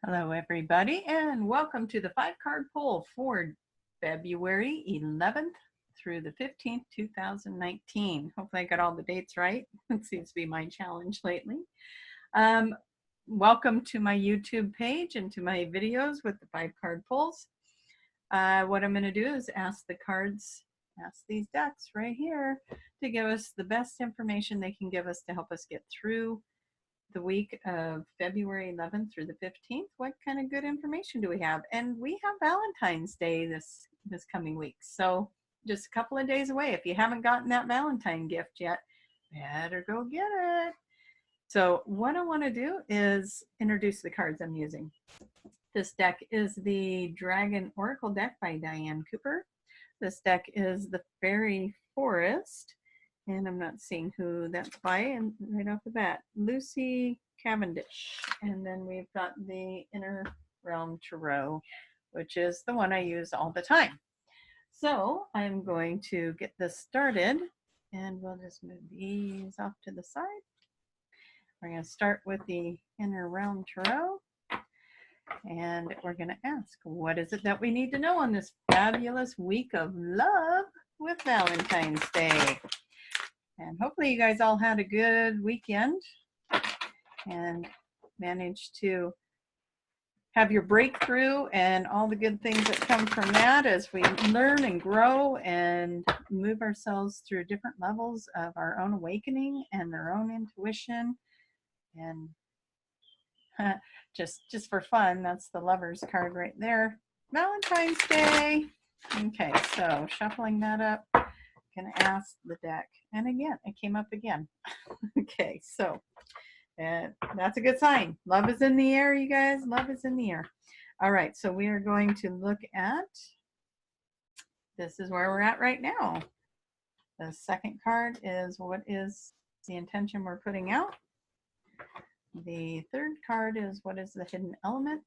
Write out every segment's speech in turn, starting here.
Hello, everybody, and welcome to the 5-card pull for February 11th through the 15th, 2019. Hopefully I got all the dates right. It seems to be my challenge lately. Welcome to my YouTube page and to my videos with the 5-card pulls. What I'm going to do is ask these decks right here to give us the best information they can give us to help us get through the week of February 11th through the 15th. What kind of good information do we have? And we have Valentine's Day this coming week. So just a couple of days away. If you haven't gotten that Valentine gift yet, better go get it. So what I want to do is introduce the cards I'm using. This deck is the Dragon Oracle deck by Diane Cooper. This deck is the Fairy Forest. And I'm not seeing who that's by, and right off the bat, Lucy Cavendish. And then we've got the Inner Realm Tarot, which is the one I use all the time. So I'm going to get this started, and we'll just move these off to the side. We're going to start with the Inner Realm Tarot, and we're going to ask, what is it that we need to know on this fabulous week of love with Valentine's Day? And hopefully you guys all had a good weekend and managed to have your breakthrough and all the good things that come from that as we learn and grow and move ourselves through different levels of our own awakening and our own intuition. And just for fun, that's the Lovers card right there. Valentine's Day. Okay, so shuffling that up. Going to ask the deck, and again it came up again. Okay, so that's a good sign. Love is in the air, you guys. Love is in the air. All right, so we are going to look at, this is where we're at right now. The second card is, what is the intention we're putting out? The third card is, what is the hidden element?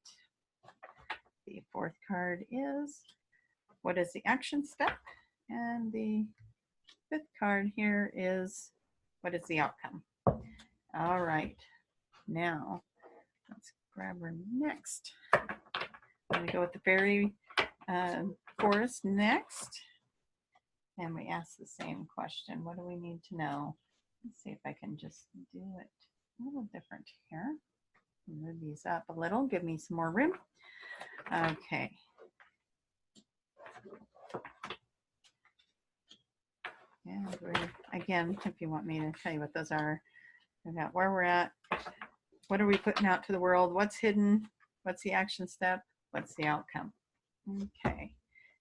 The fourth card is, what is the action step? And the fifth card here is, what is the outcome? All right, now let's grab her next. I'm going to go with the Fairy Forest next, and we ask the same question. What do we need to know? Let's see if I can just do it a little different here. Move these up a little, give me some more room. Okay. And again, if you want me to tell you what those are, we've got where we're at, what are we putting out to the world, what's hidden, what's the action step, what's the outcome. Okay,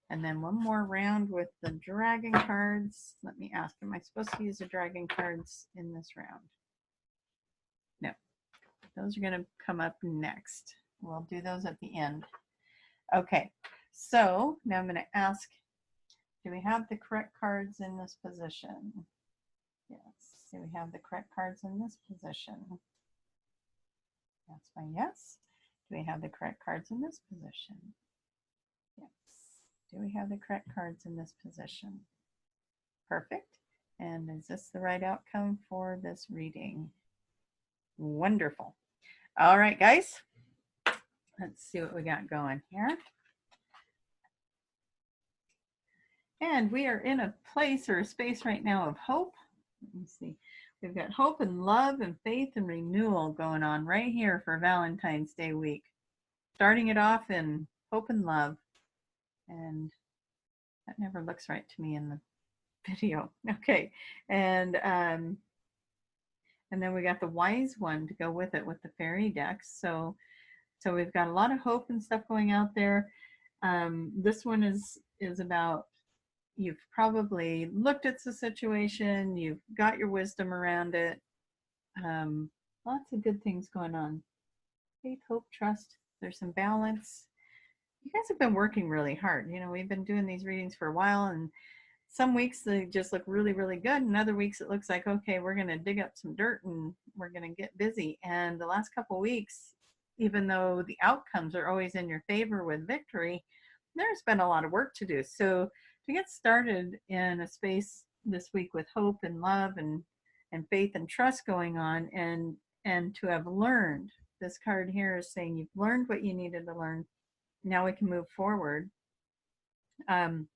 and then one more round with the dragon cards. Let me ask, am I supposed to use the dragon cards in this round? No, those are going to come up next. We'll do those at the end. Okay, so now I'm going to ask, do we have the correct cards in this position? Yes. Do we have the correct cards in this position? That's my yes. Do we have the correct cards in this position? Yes. Do we have the correct cards in this position? Perfect. And is this the right outcome for this reading? Wonderful. All right, guys. Let's see what we got going here. And we are in a place or a space right now of hope. Let me see. We've got hope and love and faith and renewal going on right here for Valentine's Day week. Starting it off in hope and love. And that never looks right to me in the video. Okay. And then we got the wise one to go with it with the fairy decks. So we've got a lot of hope and stuff going out there. This one is about, you've probably looked at the situation, you've got your wisdom around it. Lots of good things going on. Faith, hope, trust. There's some balance. You guys have been working really hard. You know, we've been doing these readings for a while, and some weeks they just look really, really good. And other weeks it looks like, okay, we're going to dig up some dirt and we're going to get busy. And the last couple of weeks, even though the outcomes are always in your favor with victory, there's been a lot of work to do. So to get started in a space this week with hope and love and faith and trust going on, and to have learned This card here is saying you've learned what you needed to learn. Now we can move forward. And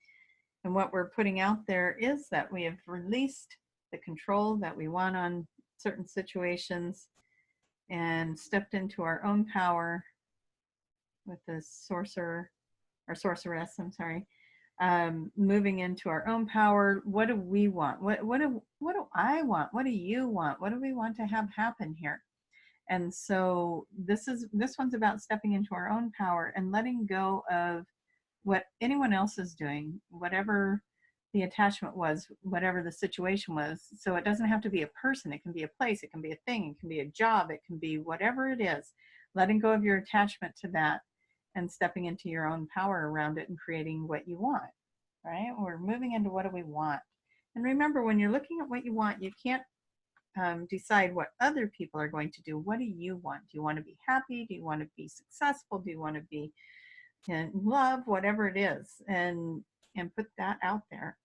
what we're putting out there is that we have released the control that we want on certain situations and stepped into our own power with this sorcerer or sorceress, I'm sorry, moving into our own power. What do we want? What do I want? What do you want? What do we want to have happen here? And so this one's about stepping into our own power and letting go of what anyone else is doing, whatever the attachment was, whatever the situation was. So it doesn't have to be a person. It can be a place. It can be a thing. It can be a job. It can be whatever it is. Letting go of your attachment to that and stepping into your own power around it and creating what you want, right? We're moving into what do we want. And remember, when you're looking at what you want, you can't decide what other people are going to do. What do you want? Do you want to be happy? Do you want to be successful? Do you want to be in love? Whatever it is, and put that out there.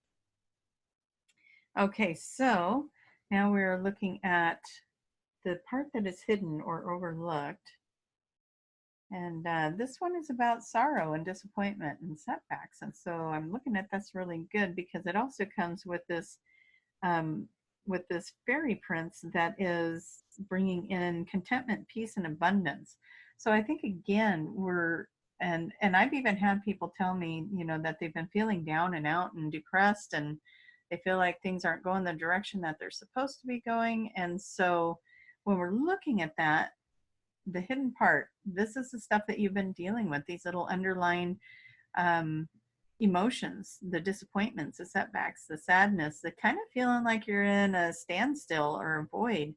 Okay, so now we're looking at the part that is hidden or overlooked. And this one is about sorrow and disappointment and setbacks. And so I'm looking at that's really good because it also comes with this fairy prince that is bringing in contentment, peace, and abundance. So I think again and I've even had people tell me, that they've been feeling down and out and depressed, and they feel like things aren't going the direction that they're supposed to be going. And so when we're looking at that, the hidden part, this is the stuff that you've been dealing with, these little underlying emotions, the disappointments, the setbacks, the sadness, the kind of feeling like you're in a standstill or a void.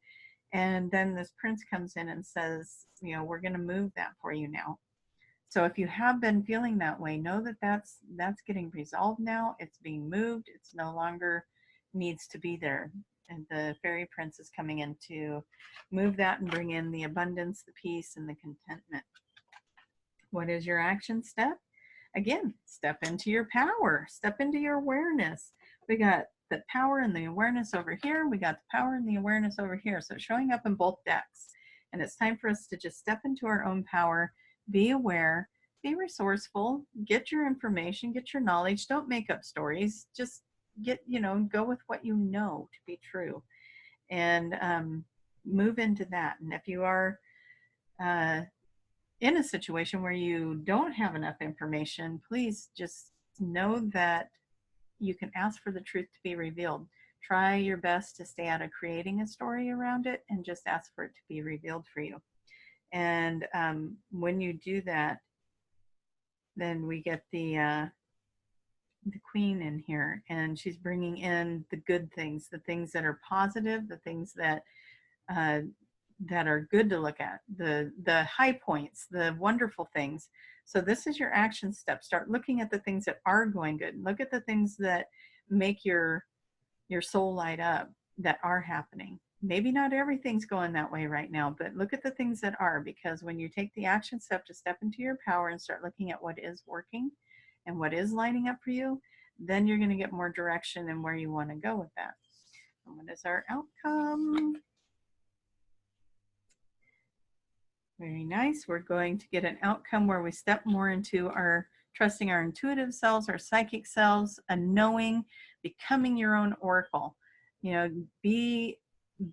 And then this prince comes in and says, we're going to move that for you now. So if you have been feeling that way, know that that's getting resolved now. It's being moved. It's no longer needs to be there. And the fairy prince is coming in to move that and bring in the abundance, the peace, and the contentment. What is your action step? Again, step into your power. Step into your awareness. We got the power and the awareness over here. We got the power and the awareness over here. So showing up in both decks. And it's time for us to just step into our own power. Be aware, be resourceful, get your information, get your knowledge. Don't make up stories. Just go with what you know to be true, and move into that. And if you are in a situation where you don't have enough information, please just know that you can ask for the truth to be revealed. Try your best to stay out of creating a story around it and just ask for it to be revealed for you. And when you do that, then we get the queen in here, and she's bringing in the good things, the things that are positive, the things that are good to look at, the high points, the wonderful things. So this is your action step. Start looking at the things that are going good. Look at the things that make your soul light up, that are happening. Maybe not everything's going that way right now, but look at the things that are, because when you take the action step to step into your power and start looking at what is working and what is lining up for you, then you're going to get more direction and where you want to go with that. And what is our outcome? Very nice. We're going to get an outcome where we step more into trusting our intuitive selves, our psychic selves, a knowing, becoming your own oracle.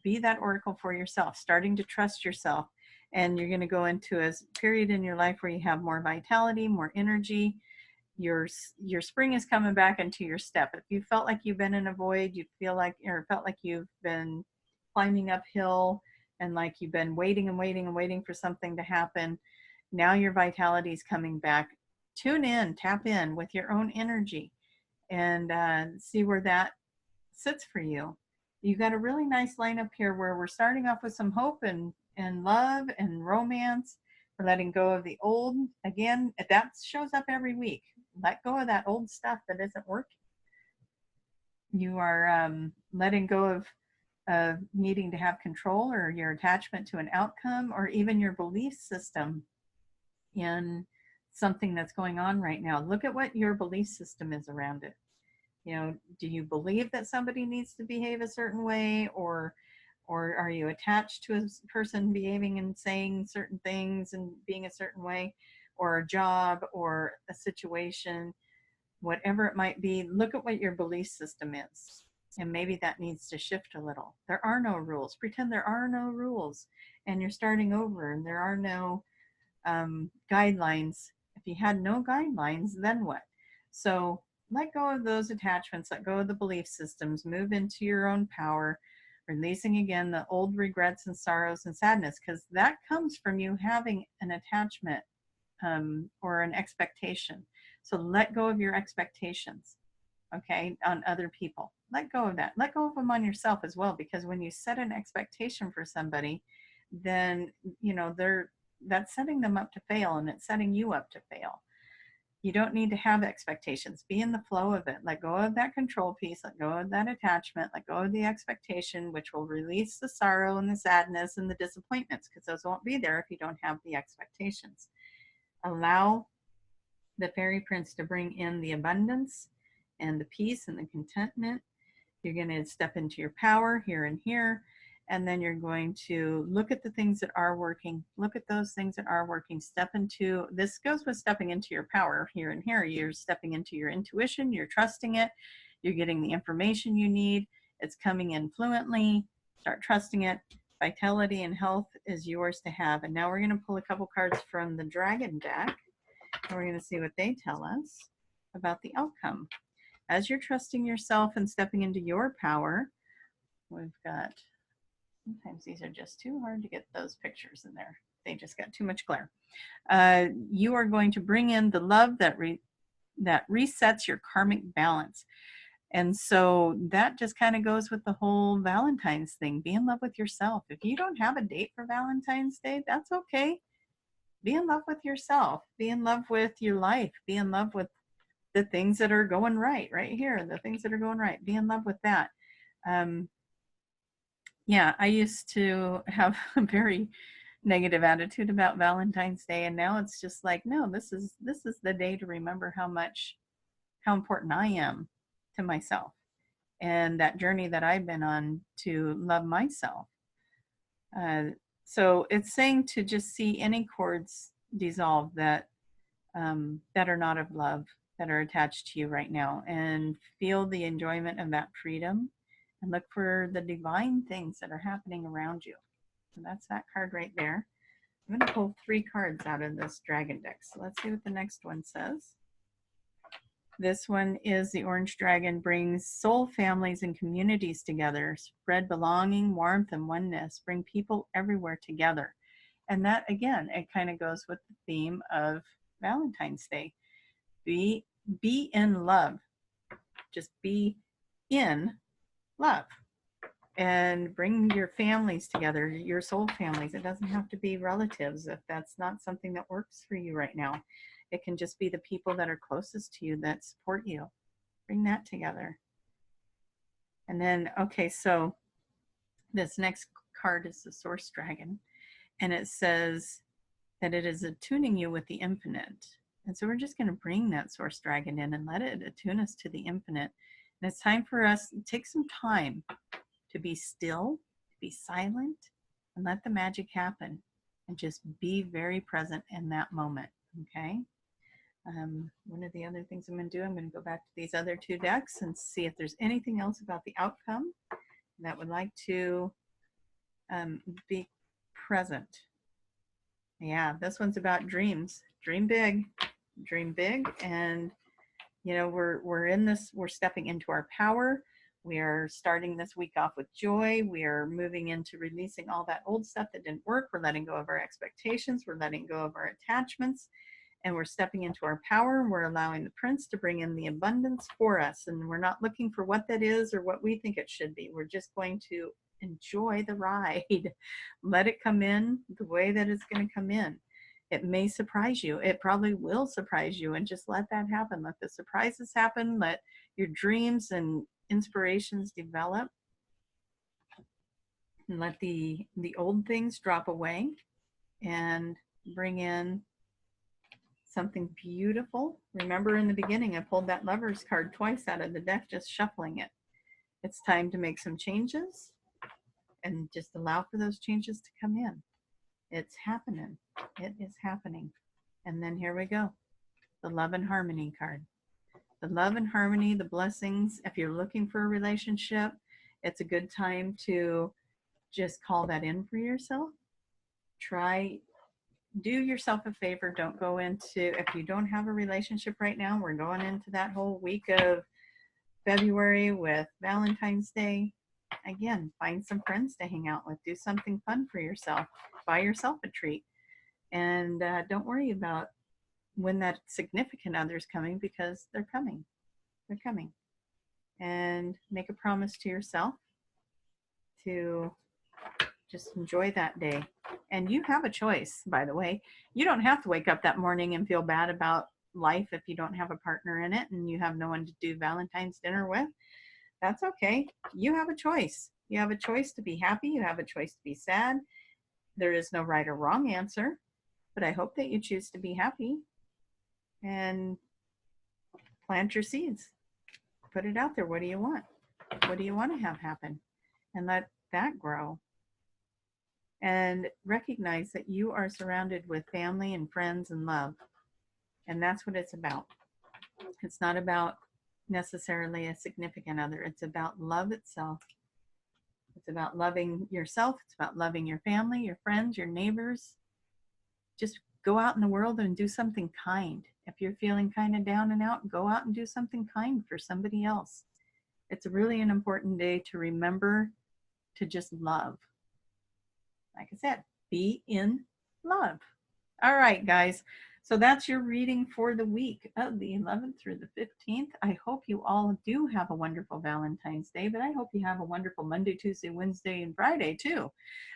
Be that oracle for yourself, starting to trust yourself. And you're going to go into a period in your life where you have more vitality, more energy. Your spring is coming back into your step. If you felt like you've been in a void, you felt like you've been climbing uphill and like you've been waiting and waiting and waiting for something to happen, now your vitality is coming back. Tune in, tap in with your own energy, and see where that sits for you. You got a really nice lineup here where we're starting off with some hope and love and romance. We're letting go of the old. Again, that shows up every week. Let go of that old stuff that isn't working. You are letting go of needing to have control, or your attachment to an outcome, or even your belief system in something that's going on right now. Look at what your belief system is around it. Do you believe that somebody needs to behave a certain way, or Or are you attached to a person behaving and saying certain things and being a certain way, or a job or a situation, whatever it might be? Look at what your belief system is. And maybe that needs to shift a little. There are no rules. Pretend there are no rules and you're starting over and there are no guidelines. If you had no guidelines, then what? So let go of those attachments, let go of the belief systems, move into your own power, releasing again the old regrets and sorrows and sadness, because that comes from you having an attachment or an expectation. So let go of your expectations, okay, on other people. Let go of that. Let go of them on yourself as well, because when you set an expectation for somebody, then, you know, that's setting them up to fail, and it's setting you up to fail. You don't need to have expectations. Be in the flow of it. Let go of that control piece. Let go of that attachment. Let go of the expectation, which will release the sorrow and the sadness and the disappointments, because those won't be there if you don't have the expectations. Allow the fairy prince to bring in the abundance and the peace and the contentment. You're going to step into your power here and here. And then you're going to look at the things that are working. Look at those things that are working. Step into, this goes with stepping into your power here and here. You're stepping into your intuition. You're trusting it. You're getting the information you need. It's coming in fluently. Start trusting it. Vitality and health is yours to have. And now we're going to pull a couple cards from the Dragon deck. And we're going to see what they tell us about the outcome. As you're trusting yourself and stepping into your power, we've got, sometimes these are just too hard to get those pictures in there. They just got too much glare. You are going to bring in the love that resets your karmic balance. And so that just kind of goes with the whole Valentine's thing. Be in love with yourself. If you don't have a date for Valentine's Day, that's okay. Be in love with yourself. Be in love with your life. Be in love with the things that are going right here, the things that are going right. Be in love with that. Yeah, I used to have a very negative attitude about Valentine's Day, and now it's just like, no, this is the day to remember how important I am to myself, and that journey that I've been on to love myself. So it's saying to just see any cords dissolve that are not of love, that are attached to you right now, and feel the enjoyment of that freedom, and look for the divine things that are happening around you. So that's that card right there. I'm going to pull 3 cards out of this Dragon deck. So let's see what the next one says. This one is the Orange Dragon brings soul families and communities together, spread belonging, warmth, and oneness, bring people everywhere together. And that, again, it kind of goes with the theme of Valentine's Day. Be in love. Just be in love. And bring your families together, your soul families. It doesn't have to be relatives if that's not something that works for you right now. It can just be the people that are closest to you that support you. Bring that together. And then, okay, so this next card is the Source Dragon. And it says that it is attuning you with the infinite. And so we're just going to bring that Source Dragon in and let it attune us to the infinite. And it's time for us to take some time to be still, to be silent, and let the magic happen. And just be very present in that moment, okay? One of the other things I'm going to do, I'm going to go back to these other 2 decks and see if there's anything else about the outcome that would like to be present. Yeah, this one's about dreams. Dream big, and you know, we're in this, we're stepping into our power. We are starting this week off with joy. We are moving into releasing all that old stuff that didn't work. We're letting go of our expectations. We're letting go of our attachments, and we're stepping into our power. We're allowing the Prince to bring in the abundance for us, and we're not looking for what that is or what we think it should be. We're just going to enjoy the ride. Let it come in the way that it's going to come in. It may surprise you. It probably will surprise you, and just let that happen. Let the surprises happen. Let your dreams and inspirations develop, and let the old things drop away and bring in something beautiful. Remember, in the beginning I pulled that Lovers card twice out of the deck, just shuffling it. It's time to make some changes and just allow for those changes to come in. It's happening. It is happening. And then here we go. The love and harmony card. The love and harmony, the blessings. If you're looking for a relationship, it's a good time to just call that in for yourself. Do yourself a favor. Don't go into, if you don't have a relationship right now, we're going into that whole week of February with Valentine's Day. Again, find some friends to hang out with. Do something fun for yourself. Buy yourself a treat. And don't worry about when that significant other's coming, because they're coming. They're coming. And make a promise to yourself to just enjoy that day. And you have a choice, by the way. You don't have to wake up that morning and feel bad about life if you don't have a partner in it and you have no one to do Valentine's dinner with. That's okay. You have a choice. You have a choice to be happy. You have a choice to be sad. There is no right or wrong answer, but I hope that you choose to be happy and plant your seeds. Put it out there. What do you want? What do you want to have happen? And let that grow. And recognize that you are surrounded with family and friends and love. And that's what it's about. It's not about necessarily a significant other. It's about love itself. It's about loving yourself. It's about loving your family, your friends, your neighbors. Just go out in the world and do something kind. If you're feeling kind of down and out, go out and do something kind for somebody else. It's really an important day to remember to just love. Like I said, be in love. All right, guys. So that's your reading for the week of the 11th through the 15th. I hope you all do have a wonderful Valentine's Day, but I hope you have a wonderful Monday, Tuesday, Wednesday, and Friday too.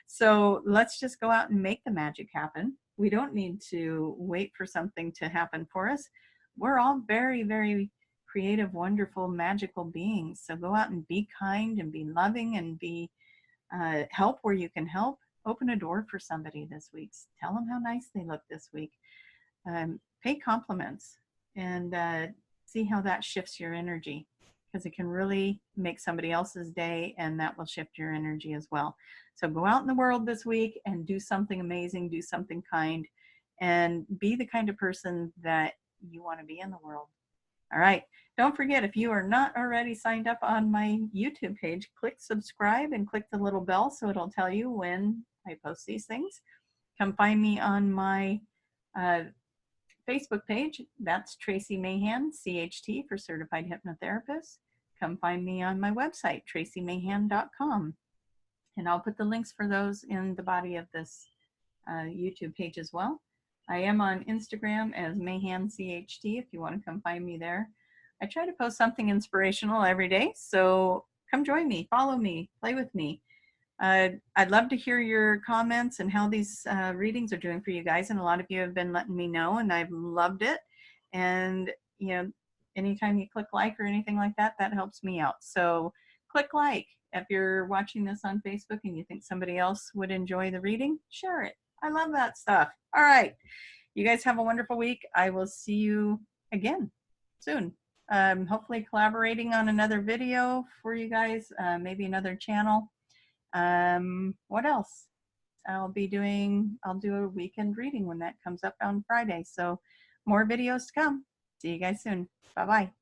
So let's just go out and make the magic happen. We don't need to wait for something to happen for us. We're all very, very creative, wonderful, magical beings. So go out and be kind and be loving and be help where you can help. Open a door for somebody this week. Tell them how nice they look this week. Pay compliments and see how that shifts your energy, because it can really make somebody else's day, and that will shift your energy as well. So go out in the world this week and do something amazing, do something kind, and be the kind of person that you want to be in the world. All right. Don't forget, if you are not already signed up on my YouTube page, click subscribe and click the little bell so it'll tell you when I post these things. Come find me on my Facebook page. That's Tracie Mahan, CHT for Certified Hypnotherapist. Come find me on my website, traciemahan.com. And I'll put the links for those in the body of this YouTube page as well. I am on Instagram as Mahan CHT if you want to come find me there. I try to post something inspirational every day, so come join me, follow me, play with me. I'd love to hear your comments and how these readings are doing for you guys, and a lot of you have been letting me know, and I've loved it. And you know, anytime you click like or anything like that, that helps me out. So click like. If you're watching this on Facebook and you think somebody else would enjoy the reading, share it. I love that stuff. All right. You guys have a wonderful week. I will see you again soon. Hopefully collaborating on another video for you guys, maybe another channel. What else? I'll do a weekend reading when that comes up on Friday. So more videos to come. See you guys soon. Bye-bye.